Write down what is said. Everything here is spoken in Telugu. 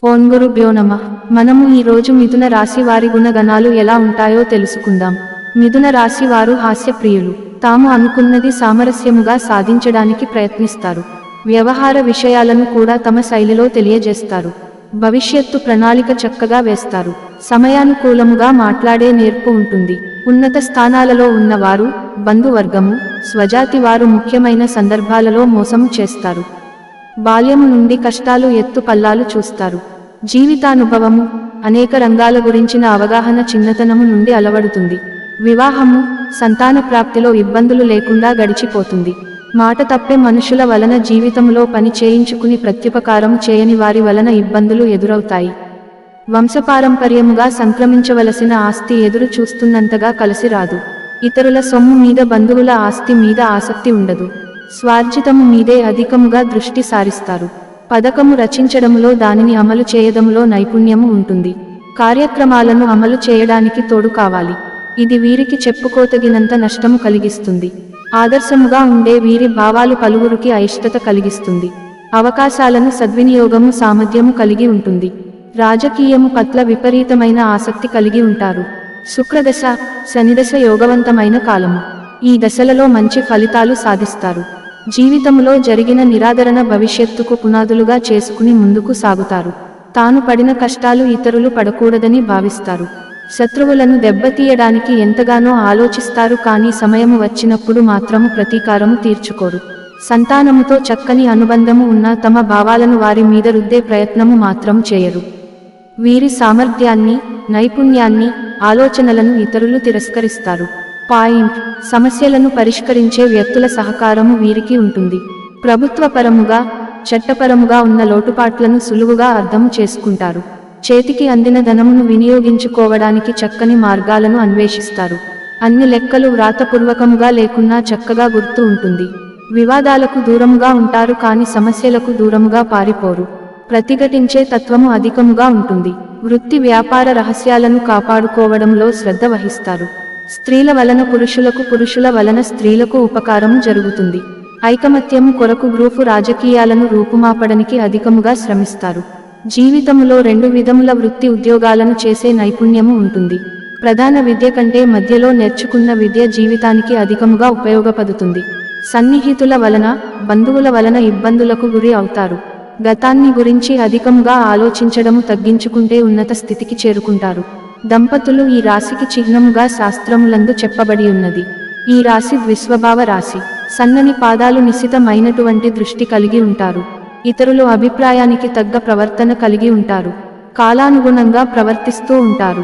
ఓం గురుభ్యో నమః. మనము ఈ రోజు మిథున రాశి వారి గుణగణాలు ఎలా ఉంటాయో తెలుసుకుందాం. మిథున రాశి వారు హాస్యప్రియులు. తాము అనుకున్నది సామరస్యముగా సాధించడానికి ప్రయత్నిస్తారు. వ్యవహార విషయాలను కూడా తమ శైలిలో తెలియజేస్తారు. భవిష్యత్తు ప్రణాళిక చక్కగా వేస్తారు. సమయానుకూలముగా మాట్లాడే నేర్పు ఉంటుంది. ఉన్నత స్థానాలలో ఉన్నవారు, బంధువర్గము, స్వజాతి వారు ముఖ్యమైన సందర్భాలలో మోసము చేస్తారు. బాల్యము నుండి కష్టాలు ఎత్తు పల్లాలు చూస్తారు. జీవితానుభవము, అనేక రంగాల గురించిన అవగాహన చిన్నతనము నుండి అలవడుతుంది. వివాహము, సంతాన ప్రాప్తిలో ఇబ్బందులు లేకుండా గడిచిపోతుంది. మాట తప్పే మనుషుల వలన జీవితంలో పని చేయించుకుని ప్రత్యుపకారం చేయని వారి వలన ఇబ్బందులు ఎదురవుతాయి. వంశపారంపర్యముగా సంక్రమించవలసిన ఆస్తి ఎదురు చూస్తున్నంతగా కలిసి రాదు. ఇతరుల సొమ్ము మీద, బంధువుల ఆస్తి మీద ఆసక్తి ఉండదు. స్వార్జితము మీదే అధికముగా దృష్టి సారిస్తారు. పథకము రచించడములో, దానిని అమలు చేయడములో నైపుణ్యము ఉంటుంది. కార్యక్రమాలను అమలు చేయడానికి తోడు కావాలి. ఇది వీరికి చెప్పుకోతగినంత నష్టము కలిగిస్తుంది. ఆదర్శముగా ఉండే వీరి భావాలు పలువురికి అయిష్టత కలిగిస్తుంది. అవకాశాలను సద్వినియోగము సామర్థ్యము కలిగి ఉంటుంది. రాజకీయము పట్ల విపరీతమైన ఆసక్తి కలిగి ఉంటారు. శుక్రదశ, శనిదశ యోగవంతమైన కాలము. ఈ దశలలో మంచి ఫలితాలు సాధిస్తారు. జీవితములో జరిగిన నిరాదరణ భవిష్యత్తుకు పునాదులుగా చేసుకుని ముందుకు సాగుతారు. తాను పడిన కష్టాలు ఇతరులు పడకూడదని భావిస్తారు. శత్రువులను దెబ్బతీయడానికి ఎంతగానో ఆలోచిస్తారు, కానీ సమయము వచ్చినప్పుడు మాత్రము ప్రతీకారము తీర్చుకోరు. సంతానముతో చక్కని అనుబంధము ఉన్నా తమ భావాలను వారి మీద రుద్దే ప్రయత్నము మాత్రం చేయరు. వీరి సామర్థ్యాన్ని, నైపుణ్యాన్ని, ఆలోచనలను ఇతరులు తిరస్కరిస్తారు. పాయింట్: సమస్యలను పరిష్కరించే వ్యక్తుల సహకారము వీరికి ఉంటుంది. ప్రభుత్వపరముగా, చట్టపరముగా ఉన్న లోటుపాట్లను సులువుగా అర్థం చేసుకుంటారు. చేతికి అందిన ధనమును వినియోగించుకోవడానికి చక్కని మార్గాలను అన్వేషిస్తారు. అన్ని లెక్కలు వ్రాతపూర్వకముగా లేకున్నా చక్కగా గుర్తు ఉంటుంది. వివాదాలకు దూరముగా ఉంటారు, కానీ సమస్యలకు దూరముగా పారిపోరు. ప్రతిఘటించే తత్వము అధికముగా ఉంటుంది. వృత్తి వ్యాపార రహస్యాలను కాపాడుకోవడంలో శ్రద్ధ వహిస్తారు. స్త్రీల వలన పురుషులకు, పురుషుల వలన స్త్రీలకు ఉపకారము జరుగుతుంది. ఐకమత్యము కొరకు గ్రూపు రాజకీయాలను రూపుమాపడానికి అధికముగా శ్రమిస్తారు. జీవితములో రెండు విధముల వృత్తి ఉద్యోగాలను చేసే నైపుణ్యము ఉంటుంది. ప్రధాన విద్య కంటే మధ్యలో నేర్చుకున్న విద్య జీవితానికి అధికముగా ఉపయోగపడుతుంది. సన్నిహితుల వలన, బంధువుల వలన ఇబ్బందులకు గురి అవుతారు. గతాన్ని గురించి అధికముగా ఆలోచించడము తగ్గించుకుంటే ఉన్నత స్థితికి చేరుకుంటారు. దంపతులు ఈ రాశికి చిహ్నముగా శాస్త్రములందు చెప్పబడి ఉన్నది. ఈ రాశి ద్విస్వభావ రాశి. సన్నని పాదాలు, నిశితమైనటువంటి దృష్టి కలిగి ఉంటారు. ఇతరుల అభిప్రాయానికి తగ్గ ప్రవర్తన కలిగి ఉంటారు. కాలానుగుణంగా ప్రవర్తిస్తూ ఉంటారు.